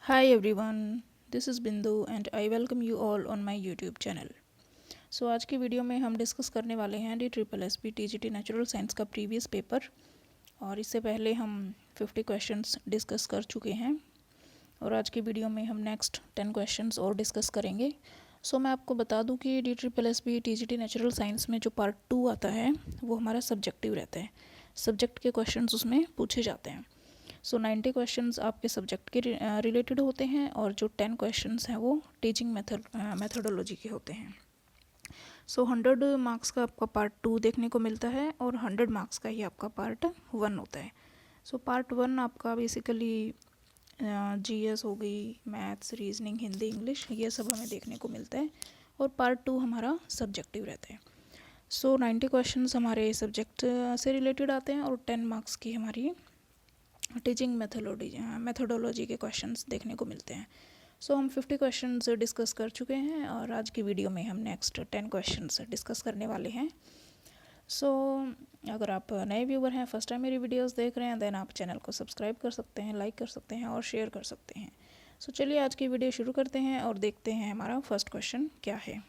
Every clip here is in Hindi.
Hi everyone, this is Bindu and I welcome you all on my YouTube channel. So आज की वीडियो में हम डिस्कस करने वाले हैं DSSB TGT नेचुरल साइंस का प्रीवियस पेपर। और इससे पहले हम 50 क्वेश्चंस डिस्कस कर चुके हैं और आज की वीडियो में हम नेक्स्ट 10 क्वेश्चंस और डिस्कस करेंगे। सो मैं आपको बता दूं कि DSSB TGT नेचुरल साइंस में जो पार्ट 2 आता है वो हमारा सब्जेक्टिव रहता है। सब्जेक्ट के क्वेश्चंस उसमें पूछे जाते हैं। सो 90 क्वेश्चंस आपके सब्जेक्ट के रिलेटेड होते हैं और जो 10 क्वेश्चंस हैं वो टीचिंग मेथडोलॉजी के होते हैं। सो 100 मार्क्स का आपका पार्ट 2 देखने को मिलता है और 100 मार्क्स का ही आपका पार्ट 1 होता है। सो पार्ट 1 आपका बेसिकली जीएस हो गई, मैथ्स, रीजनिंग, हिंदी, इंग्लिश, ये सब हमें देखने को मिलता है और पार्ट 2 हमारा सब्जेक्टिव रहता है। सो 90 क्वेश्चंस हमारे सब्जेक्ट से रिलेटेड आते हैं और 10 मार्क्स की हमारी टीचिंग मेथोडोलॉजी के क्वेश्चंस देखने को मिलते हैं। सो हम 50 क्वेश्चंस डिस्कस कर चुके हैं और आज की वीडियो में हम नेक्स्ट 10 क्वेश्चंस डिस्कस करने वाले हैं। सो अगर आप नए व्यूवर हैं, फर्स्ट टाइम मेरी वीडियोस देख रहे हैं, देन आप चैनल को सब्सक्राइब कर सकते हैं, लाइक कर सकते हैं और शेयर कर सकते हैं। सो चलिए आज की वीडियो शुरू करते हैं और देखते हैं हमारा फर्स्ट क्वेश्चन क्या है।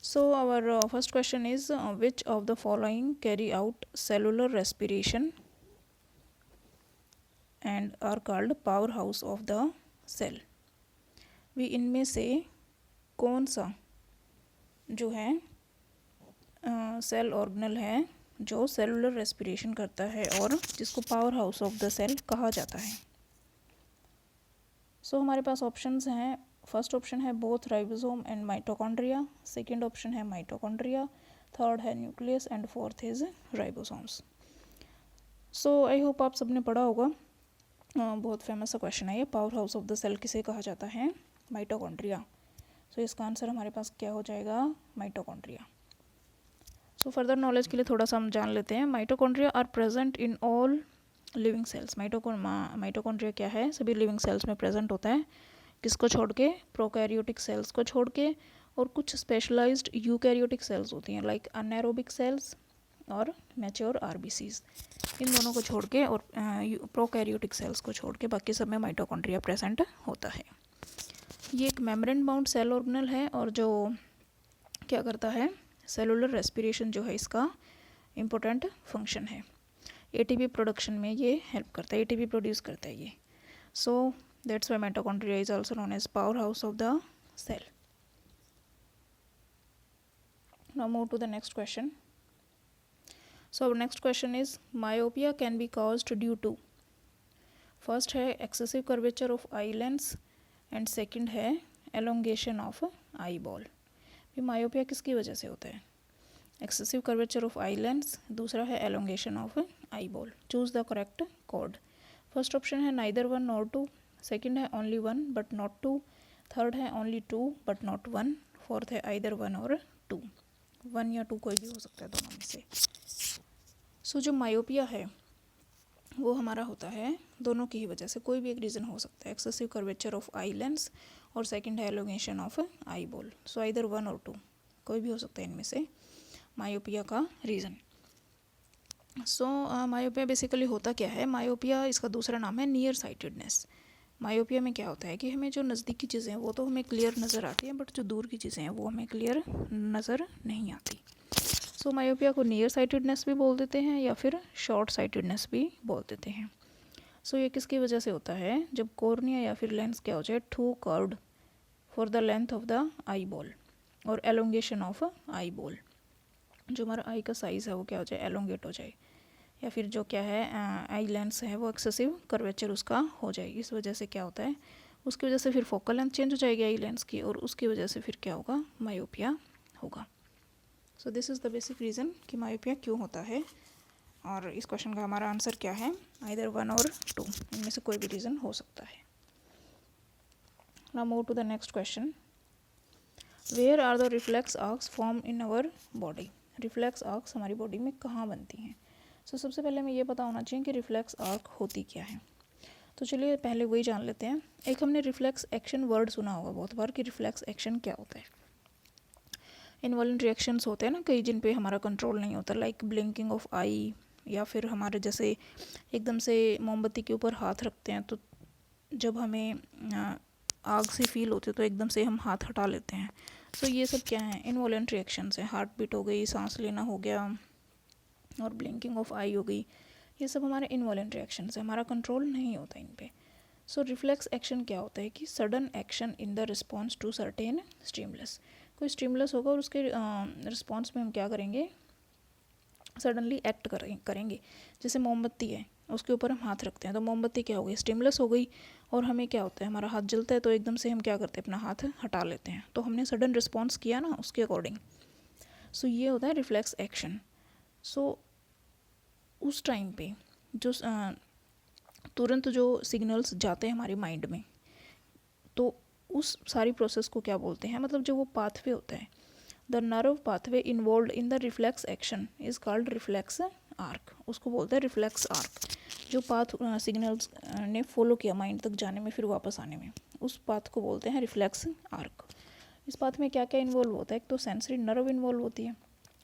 So our first question is which of the following carry out cellular respiration and are called power house of the cell. भी इनमें से कौन सा जो है सेल ऑर्गेनल है जो सेलुलर रेस्पिरेशन करता है और जिसको power house of the cell कहा जाता है। सो हमारे पास ऑप्शंस हैं। फर्स्ट ऑप्शन है both ribosome and mitochondria, second option है माइटोकॉन्ड्रिया, थर्ड है nucleus and fourth is ribosomes. So I hope आप सबने पढ़ा होगा, बहुत फेमस सा क्वेश्चन है ये, power house of the cell किसे कहा जाता है? माइटोकॉन्ड्रिया। सो इसका आंसर हमारे पास क्या हो जाएगा? माइटोकॉन्ड्रिया। सो फर्दर नॉलेज के लिए थोड़ा सा हम जान लेते हैं। Mitochondria are present in all living cells. Mitochondria क्या है? सभी लिविंग सेल्स में प्रेजेंट होता है। किसको छोड़ के? प्रोकैरियोटिक सेल्स को छोड़ के। और कुछ स्पेशलाइज्ड यूकैरियोटिक सेल्स होती हैं लाइक अनएरोबिक सेल्स और मैच्योर आरबीसीज, इन दोनों को छोड़ के और प्रोकैरियोटिक सेल्स को छोड़ के बाकी सब में माइटोकॉन्ड्रिया प्रेजेंट होता है। ये एक मेम्ब्रेन बाउंड सेल ऑर्गेनल है और जो क्या करता है, सेलुलर रेस्पिरेशन जो है इसका इम्पोर्टेंट फंक्शन है। एटीपी प्रोडक्शन में ये हेल्प करता है, एटीपी प्रोड्यूस करता है ये। So that's why mitochondria is also known as power house of the cell. Now move to the next question. So our next question is myopia can be caused due to, first है excessive curvature of eye lens and second है elongation of eyeball। भी myopia किसकी वजह से होता है? excessive curvature of eye lens, दूसरा है elongation of eyeball। choose the correct code। first option है neither one nor two, second है only one but not two, third है only two but not one, fourth है either one or two। One या टू कोई भी हो सकता है दोनों में से। सो जो मायोपिया है वो हमारा होता है दोनों की ही वजह से, कोई भी एक रीज़न हो सकता है। Excessive curvature of eye lens और सेकंड है elongation of eye ball. So either one और टू कोई भी हो सकता है इनमें से मायोपिया का रीज़न। सो मायोपिया बेसिकली होता क्या है? मायोपिया इसका दूसरा नाम है नियर साइटेडनेस। मायोपिया में क्या होता है कि हमें जो नज़दीक की चीज़ें हैं वो तो हमें क्लियर नज़र आती हैं, बट जो दूर की चीज़ें हैं वो हमें क्लियर नज़र नहीं आती। सो मायोपिया को नियर साइटेडनेस भी बोल देते हैं या फिर शॉर्ट साइटेडनेस भी बोल देते हैं। सो ये किसकी वजह से होता है? जब कॉर्निया या फिर लेंस क्या हो जाए, too curved for the length of the eye ball और एलोंगेशन ऑफ आई बॉल, जो हमारा आई का साइज़ है वो क्या हो जाए, एलोंगेट हो जाए, या फिर जो क्या है आई लेंस है वो एक्सेसिव कर्वेचर उसका हो जाए। इस वजह से क्या होता है, उसकी वजह से फिर फोकल लेंथ चेंज हो जाएगी आई लेंस की और उसकी वजह से फिर क्या होगा, मायोपिया होगा। So this is the basic reason कि मायोपिया क्यों होता है। और इस क्वेश्चन का हमारा आंसर क्या है? आइदर वन और टू, इनमें से कोई भी रीज़न हो सकता है। Now move to the next question. Where are the reflex arcs form in our body? Reflex arcs हमारी बॉडी में कहाँ बनती हैं? सो सबसे पहले हमें ये पता होना चाहिए कि रिफ्लेक्स आर्क होती क्या है। तो चलिए पहले वही जान लेते हैं। एक हमने रिफ्लेक्स एक्शन वर्ड सुना होगा बहुत बार कि रिफ्लेक्स एक्शन क्या होता है। इनवॉलेंट्री रिएक्शंस होते हैं ना कई, जिन पे हमारा कंट्रोल नहीं होता, लाइक ब्लिंकिंग ऑफ आई, या फिर हमारे जैसे एकदम से मोमबत्ती के ऊपर हाथ रखते हैं तो जब हमें आग से फील होती है तो एकदम से हम हाथ हटा लेते हैं। सो ये सब क्या है, इनवॉलेंट्री एक्शंस है। हार्ट बीट हो गई, सांस लेना हो गया और ब्लिंकिंग ऑफ आई हो गई, ये सब हमारे इनवॉलेंट्री एक्शंस है, हमारा कंट्रोल नहीं होता इन पे। सो रिफ्लेक्स एक्शन क्या होता है कि sudden action in the response to certain stimulus. कोई स्टिमुलस होगा और उसके रिस्पॉन्स में हम क्या करेंगे, सडनली एक्ट करेंगे। जैसे मोमबत्ती है, उसके ऊपर हम हाथ रखते हैं तो मोमबत्ती क्या हो गई, स्टिमुलस हो गई, और हमें क्या होता है, हमारा हाथ जलता है तो एकदम से हम क्या करते हैं, अपना हाथ हटा लेते हैं, तो हमने सडन रिस्पॉन्स किया ना उसके अकॉर्डिंग। सो ये होता है रिफ्लेक्स एक्शन। सो उस टाइम पे जो तुरंत जो सिग्नल्स जाते हैं हमारे माइंड में, तो उस सारी प्रोसेस को क्या बोलते हैं, मतलब जो वो पाथवे होता है, the nerve pathway involve in the reflex action is called reflex arc, उसको बोलते हैं रिफ्लेक्स आर्क। जो पाथ सिग्नल्स ने फॉलो किया माइंड तक जाने में फिर वापस आने में, उस पाथ को बोलते हैं रिफ्लेक्स आर्क। इस पाथ में क्या क्या इन्वॉल्व होता है, एक तो सेंसरी नर्व इन्वॉल्व होती है,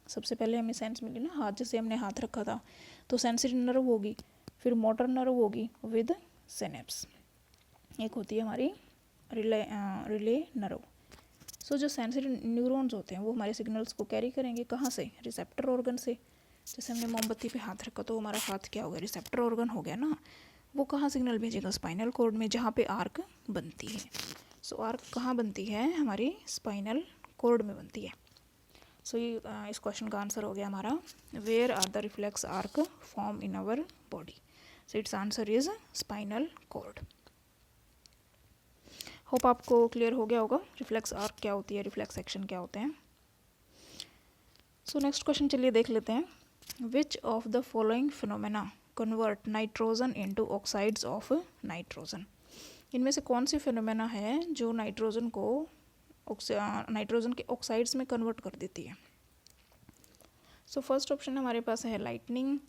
सबसे पहले हमें सेंस मिली ना, हाथ जैसे हमने हाथ रखा था तो सेंसरी नर्व होगी, फिर मोटर नर्व होगी विद सिनेप्स, एक होती है हमारी रिले नर्व। सो जो सेंसरी न्यूरॉन्स होते हैं वो हमारे सिग्नल्स को कैरी करेंगे, कहाँ से, रिसेप्टर ऑर्गन से। जैसे हमने मोमबत्ती पे हाथ रखा तो हमारा हाथ क्या हो गया, रिसेप्टर ऑर्गन हो गया ना, वो कहाँ सिग्नल भेजेगा, स्पाइनल कॉर्ड में, जहाँ पे आर्क बनती है। सो आर्क कहाँ बनती है, हमारी स्पाइनल कॉर्ड में बनती है। सो ये इस क्वेश्चन का आंसर हो गया हमारा, where are the reflex arc form in our body. So its answer is spinal cord. Hope आपको क्लियर हो गया होगा रिफ्लेक्स आर्क क्या होती है, रिफ्लेक्स एक्शन क्या होते हैं। सो नेक्स्ट क्वेश्चन चलिए देख लेते हैं, विच of the following phenomena convert nitrogen into oxides of nitrogen. इनमें से कौन सी फिनोमेना है जो नाइट्रोजन को नाइट्रोजन के ऑक्साइड्स में कन्वर्ट कर देती है। सो फर्स्ट ऑप्शन हमारे पास है lightning,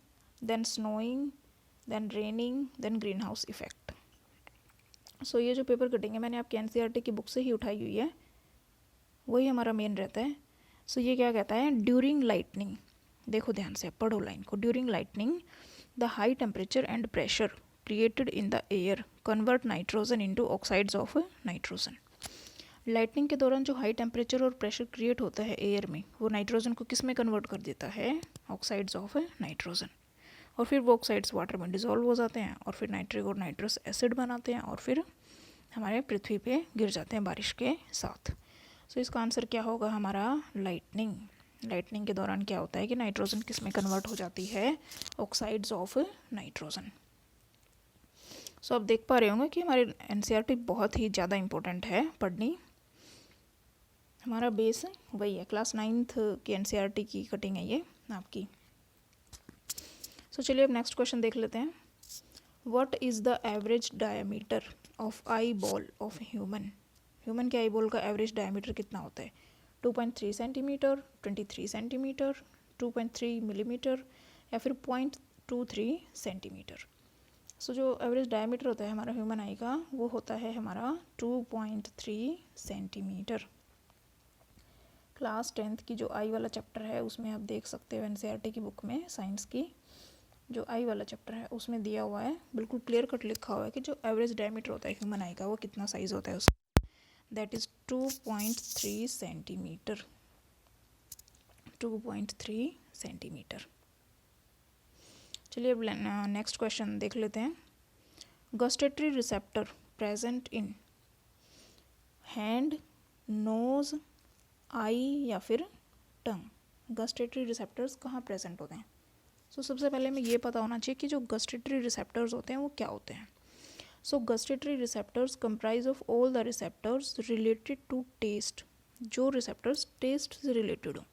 then snowing, then raining, then green house effect. So ये जो पेपर कटिंग है मैंने आपकी एनसीईआरटी की बुक से ही उठाई हुई है, वही हमारा मेन रहता है। सो ये क्या कहता है, ड्यूरिंग लाइटनिंग, देखो ध्यान से पढ़ो लाइन को, during lightning the high temperature and pressure created in the air convert nitrogen into oxides of nitrogen. Lightning के दौरान जो हाई टेम्परेचर और प्रेशर क्रिएट होता है एयर में, वो नाइट्रोजन को किस में कन्वर्ट कर देता है, ऑक्साइड्स ऑफ नाइट्रोजन। और फिर वो ऑक्साइड्स वाटर में डिसॉल्व हो जाते हैं और फिर नाइट्रिक और नाइट्रस एसिड बनाते हैं और फिर हमारे पृथ्वी पे गिर जाते हैं बारिश के साथ। सो इसका आंसर क्या होगा हमारा, लाइटनिंग। लाइटनिंग के दौरान क्या होता है कि नाइट्रोजन किस में कन्वर्ट हो जाती है, ऑक्साइड्स ऑफ नाइट्रोजन। सो आप देख पा रहे होंगे कि हमारे एनसीईआरटी बहुत ही ज़्यादा इंपॉर्टेंट है पढ़नी, हमारा बेस वही है, क्लास 9th की एनसीईआरटी की कटिंग है ये आपकी। सो चलिए अब नेक्स्ट क्वेश्चन देख लेते हैं, what is the average diameter of eye ball of human. Human के आई बॉल का एवरेज डायमीटर कितना होता है, 2.3 सेंटीमीटर, 23 सेंटीमीटर, 2.3 मिलीमीटर या फिर 0.23 सेंटीमीटर। सो जो एवरेज डायमीटर होता है हमारा ह्यूमन आई का, वो होता है हमारा 2.3 सेंटीमीटर। क्लास 10th की जो आई वाला चैप्टर है उसमें आप देख सकते हो, एनसीईआरटी की बुक में साइंस की जो आई वाला चैप्टर है उसमें दिया हुआ है, बिल्कुल क्लियर कट लिखा हुआ है कि जो एवरेज डायमीटर होता है ह्यूमन आई का वो कितना साइज़ होता है उसका, दैट इज़ 2.3 सेंटीमीटर, 2.3 सेंटीमीटर। चलिए अब नेक्स्ट क्वेश्चन देख लेते हैं, gustatory receptor present in hand, nose, eye या फिर टंग। गस्टेटरी रिसेप्टर्स कहाँ प्रेजेंट होते हैं। सो सबसे पहले हमें ये पता होना चाहिए कि जो गस्टेटरी रिसेप्टर्स होते हैं वो क्या होते हैं। So gustatory receptors comprise of all the receptors related to taste. जो रिसेप्टर्स टेस्ट से रिलेटेड हो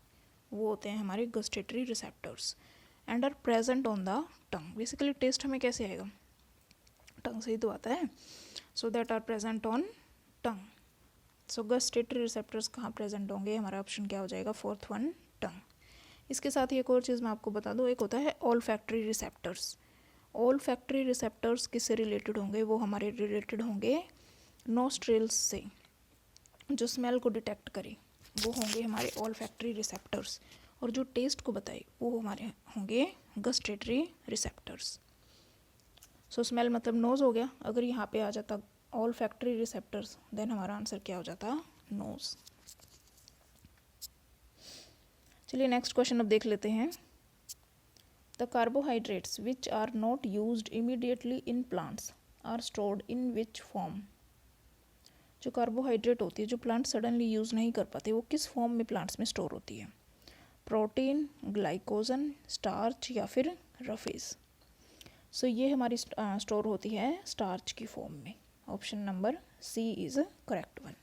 वो होते हैं हमारे gustatory receptors and are present on the tongue. Basically taste हमें कैसे आएगा, टंग से ही तो आता है। So that are present on tongue. So gustatory receptors कहाँ प्रेजेंट होंगे, हमारा ऑप्शन क्या हो जाएगा, फोर्थ वन, टंग। इसके साथ ही एक और चीज़ मैं आपको बता दूँ, एक होता है all factory receptors. All factory receptors किससे रिलेटेड होंगे, वो हमारे रिलेटेड होंगे नोस्ट्रिल्स से, जो स्मेल को डिटेक्ट करे वो होंगे हमारे ऑल फैक्ट्री रिसेप्टर्स, और जो टेस्ट को बताए वो हमारे होंगे गस्टेटरी रिसेप्टर्स। सो स्मेल मतलब नोज़ हो गया। अगर यहाँ पे आ जाता ऑल फैक्ट्री रिसेप्टर्स, देन हमारा आंसर क्या हो जाता, नोज़। चलिए नेक्स्ट क्वेश्चन अब देख लेते हैं। The carbohydrates which are not used immediately in plants are stored in which form. जो कार्बोहाइड्रेट होती है जो प्लांट सडनली यूज़ नहीं कर पाते, वो किस फॉर्म में प्लांट्स में स्टोर होती है? प्रोटीन, ग्लाइकोजन, स्टार्च या फिर रफेज। सो ये हमारी स्टोर होती है स्टार्च की फॉर्म में। Option number C is correct one.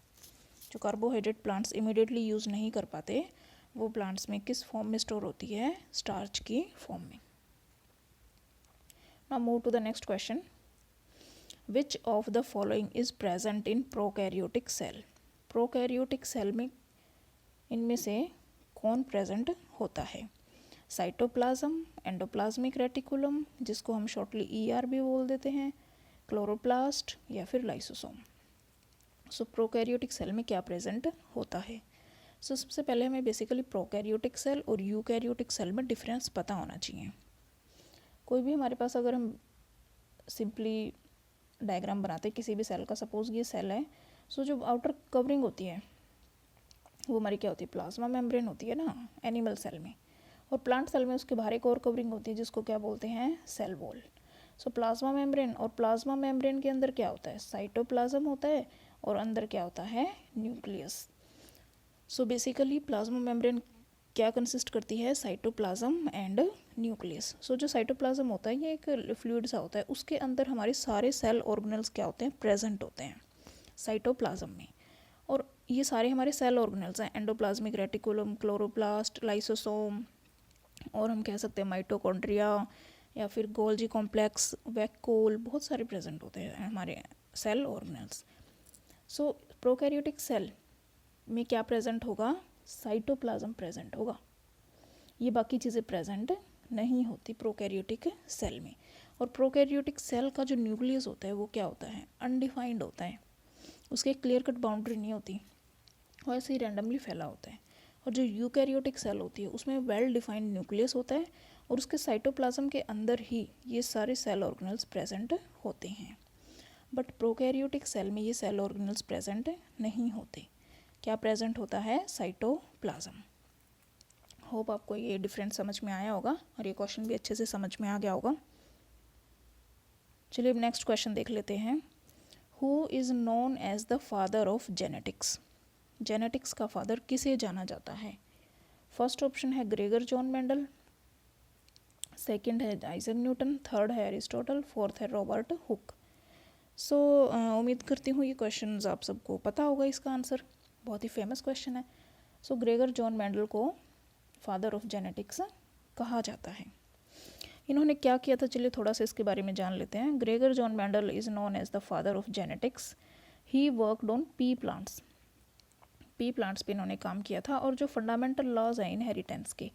जो कार्बोहाइड्रेट प्लांट्स इमीडिएटली यूज़ नहीं कर पाते, वो प्लांट्स में किस फॉर्म में स्टोर होती है? स्टार्च की फॉर्म में। Now move to the next question. Which of the following is present in prokaryotic cell. Prokaryotic cell में इनमें से कौन प्रेजेंट होता है? साइटोप्लाज्म, एंडोप्लाज्मिक रेटिकुलम जिसको हम शॉर्टली ER भी बोल देते हैं, क्लोरोप्लास्ट या फिर लाइसोसोम। सो प्रोकैरियोटिक सेल में क्या प्रेजेंट होता है? सो सबसे पहले हमें बेसिकली प्रोकैरियोटिक सेल और यूकैरियोटिक सेल में डिफरेंस पता होना चाहिए। कोई भी हमारे पास अगर हम सिंपली डायग्राम बनाते किसी भी सेल का, सपोज ये सेल है, सो जो आउटर कवरिंग होती है वो हमारी क्या होती है? प्लाज्मा मेम्ब्रेन होती है ना एनिमल सेल में, और प्लांट सेल में उसके बाहर एक और कवरिंग होती है जिसको क्या बोलते हैं? Cell wall. So plasma membrane, और प्लाज्मा मेम्ब्रेन के अंदर क्या होता है? साइटोप्लाज्म होता है, और अंदर क्या होता है? Nucleus. So basically plasma membrane क्या कंसिस्ट करती है? Cytoplasm and nucleus. सो जो साइटोप्लाज्म होता है ये एक फ्लूइड सा होता है, उसके अंदर हमारे सारे सेल ऑर्गेनल्स क्या होते हैं? प्रेजेंट होते हैं साइटोप्लाज्म में। और ये सारे हमारे सेल ऑर्गेनल्स हैं, एंडोप्लाज्मिक रेटिकुलम, क्लोरोप्लास्ट, लाइसोसोम, और हम कह सकते हैं माइटोकॉन्ड्रिया या फिर गोल्जी कॉम्प्लेक्स, वैक्यूल, बहुत सारे प्रेजेंट होते हैं हमारे सेल ऑर्गेनल्स। सो प्रोकैरियोटिक सेल में क्या प्रेजेंट होगा? साइटोप्लाज्म प्रेजेंट होगा। ये बाकी चीज़ें प्रेजेंट नहीं होती प्रोकैरियोटिक सेल में। और प्रोकैरियोटिक सेल का जो न्यूक्लियस होता है वो क्या होता है? अनडिफाइंड होता है, उसकी क्लियर कट बाउंड्री नहीं होती, वो ऐसे ही रैंडमली फैला होता है। और जो यूकैरियोटिक सेल होती है उसमें वेल डिफाइंड न्यूक्लियस होता है, और उसके साइटोप्लाज्म के अंदर ही ये सारे सेल ऑर्गेनल्स प्रेजेंट होते हैं। बट प्रोकैरियोटिक सेल में ये सेल ऑर्गेनल्स प्रेजेंट नहीं होते। क्या प्रेजेंट होता है? साइटोप्लाज्म। होप आपको ये डिफरेंस समझ में आया होगा और ये क्वेश्चन भी अच्छे से समझ में आ गया होगा। चलिए अब नेक्स्ट क्वेश्चन देख लेते हैं। Who is known as the father of genetics. Genetics का फादर किसे जाना जाता है? फर्स्ट ऑप्शन है ग्रेगर जॉन मेंडल, सेकंड है आइजैक न्यूटन, थर्ड है एरिस्टोटल, फोर्थ है रॉबर्ट हुक। सो उम्मीद करती हूँ ये क्वेश्चन आप सबको पता होगा इसका आंसर, बहुत ही फेमस क्वेश्चन है। सो ग्रेगर जॉन मेंडल को फादर ऑफ जेनेटिक्स कहा जाता है। इन्होंने क्या किया था, चलिए थोड़ा सा इसके बारे में जान लेते हैं। Gregor John Mendel is known as the father of genetics. He worked on pea plants. Pea plants पे इन्होंने काम किया था, और जो फंडामेंटल लॉज हैं इनहेरिटेंस के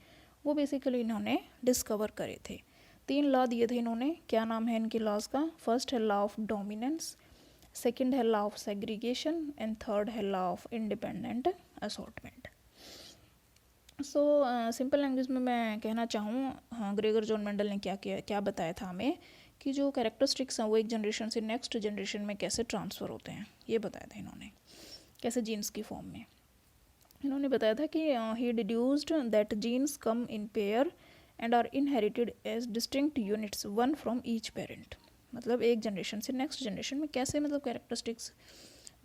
वो बेसिकली इन्होंने डिस्कवर करे थे। 3 लॉ दिए थे इन्होंने। क्या नाम है इनके लॉज का? फर्स्ट है लॉ ऑफ डोमिनेंस, सेकंड है law of segregation, and third है law of independent assortment. So simple language में मैं कहना चाहूँ, हाँ, ग्रेगर जॉन मेंडल ने क्या बताया था हमें कि जो कैरेक्टरिस्टिक्स हैं वो एक जनरेशन से नेक्स्ट जनरेशन में कैसे ट्रांसफ़र होते हैं, ये बताया था इन्होंने, कैसे जीन्स की फॉर्म में। इन्होंने बताया था कि he deduced that genes come in pair and are inherited as distinct units one from each parent. मतलब एक जनरेशन से नेक्स्ट जनरेशन में कैसे मतलब कैरेक्टरिस्टिक्स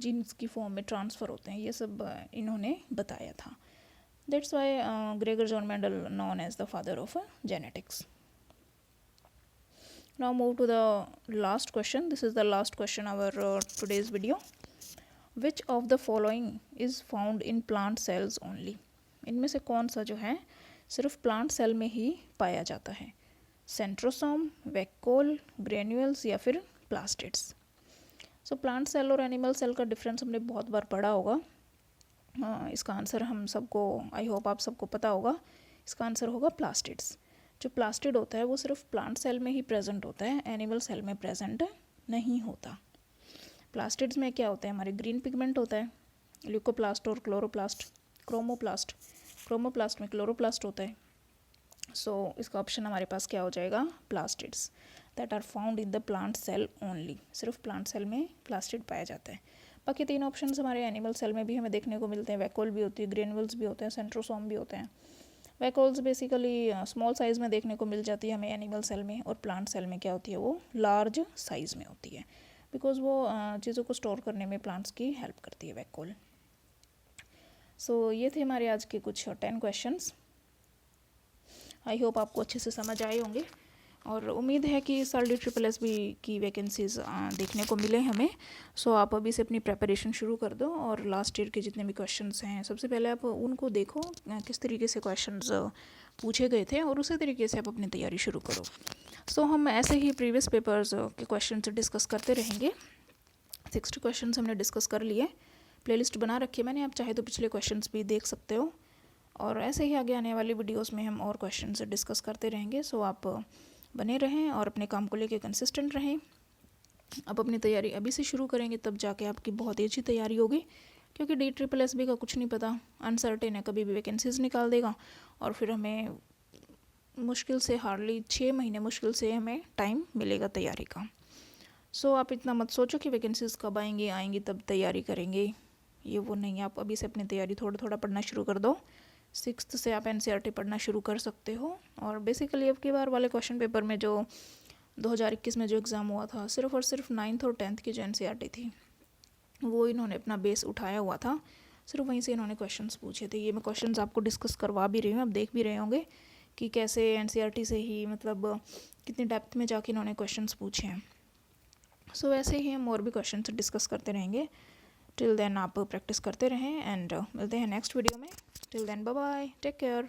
जीन्स की फॉर्म में ट्रांसफ़र होते हैं, ये सब इन्होंने बताया था। That's why Gregor John Mendel known as the father of genetics. Now move to the last question. This is the last question our today's video. Which of the following is found in plant cells only? इनमें से कौन सा जो है सिर्फ प्लांट सेल में ही पाया जाता है? सेंट्रोसोम, वैक्यूल, ग्रेन्यूल्स या फिर प्लास्टिड्स। सो प्लांट सेल और एनिमल सेल का डिफरेंस हमने बहुत बार पढ़ा होगा। इसका आंसर हम सबको, आई होप आप सबको पता होगा। इसका आंसर होगा प्लास्टिड्स। जो प्लास्टिड होता है वो सिर्फ प्लांट सेल में ही प्रेजेंट होता है, एनिमल सेल में प्रेजेंट नहीं होता। प्लास्टिड्स में क्या होता है? हमारे ग्रीन पिगमेंट होता है, ल्यूकोप्लास्ट और क्लोरोप्लास्ट, क्रोमोप्लास्ट। क्रोमोप्लास्ट में क्लोरोप्लास्ट होता है। सो इसका ऑप्शन हमारे पास क्या हो जाएगा? Plastids. That are found in the plant cell only, सिर्फ प्लांट सेल में प्लास्टिड पाया जाता है। बाकी 3 ऑप्शन हमारे एनिमल सेल में भी हमें देखने को मिलते हैं, वैक्यूल भी होती है, ग्रेन्युल्स भी होते हैं, सेंट्रोसोम भी होते हैं। वैक्यूल्स बेसिकली स्मॉल साइज़ में देखने को मिल जाती है हमें एनिमल सेल में, और प्लांट सेल में क्या होती है, वो लार्ज साइज़ में होती है, बिकॉज वो चीज़ों को स्टोर करने में प्लांट्स की हेल्प करती है वैक्यूल। सो ये थे हमारे आज के कुछ 10 क्वेश्चंस। आई होप आपको अच्छे से समझ आए होंगे, और उम्मीद है कि साल SSSB की वैकेंसीज़ देखने को मिले हमें। सो आप अभी से अपनी प्रेपरेशन शुरू कर दो, और लास्ट ईयर के जितने भी क्वेश्चंस हैं सबसे पहले आप उनको देखो किस तरीके से क्वेश्चंस पूछे गए थे, और उसी तरीके से आप अपनी तैयारी शुरू करो। सो हम ऐसे ही प्रीवियस पेपर्स के क्वेश्चंस डिस्कस करते रहेंगे। 60 क्वेश्चंस हमने डिस्कस कर लिए, प्लेलिस्ट बना रखी है मैंने, आप चाहे तो पिछले क्वेश्चंस भी देख सकते हो, और ऐसे ही आगे आने वाली वीडियोस में हम और क्वेश्चंस डिस्कस करते रहेंगे। सो आप बने रहें और अपने काम को लेके कंसिस्टेंट रहें। अब अपनी तैयारी अभी से शुरू करेंगे तब जाके आपकी बहुत ही अच्छी तैयारी होगी, क्योंकि DSSB का कुछ नहीं पता, अनसर्टेन है, कभी भी वैकेंसीज़ निकाल देगा, और फिर हमें मुश्किल से हार्डली 6 महीने मुश्किल से हमें टाइम मिलेगा तैयारी का। सो आप इतना मत सोचो कि वैकेंसीज़ कब आएंगी तब तैयारी करेंगे, ये वो नहीं। आप अभी से अपनी तैयारी थोड़ा थोड़ा पढ़ना शुरू कर दो। 6th से आप NCERT पढ़ना शुरू कर सकते हो, और बेसिकली अब की बार वाले क्वेश्चन पेपर में जो 2021 में जो एग्ज़ाम हुआ था, सिर्फ और सिर्फ 9th और 10th की जो NCERT थी वो इन्होंने अपना बेस उठाया हुआ था, सिर्फ वहीं से इन्होंने क्वेश्चंस पूछे थे। ये मैं क्वेश्चंस आपको डिस्कस करवा भी रही हूँ, आप देख भी रहे होंगे कि कैसे NCERT से ही मतलब कितनी डेप्थ में जाके इन्होंने क्वेश्चंस पूछे हैं। सो वैसे ही हम और भी क्वेश्चंस डिस्कस करते रहेंगे। टिल देन आप प्रैक्टिस करते रहें, एंड मिलते हैं नेक्स्ट वीडियो में। Till then bye bye, take care.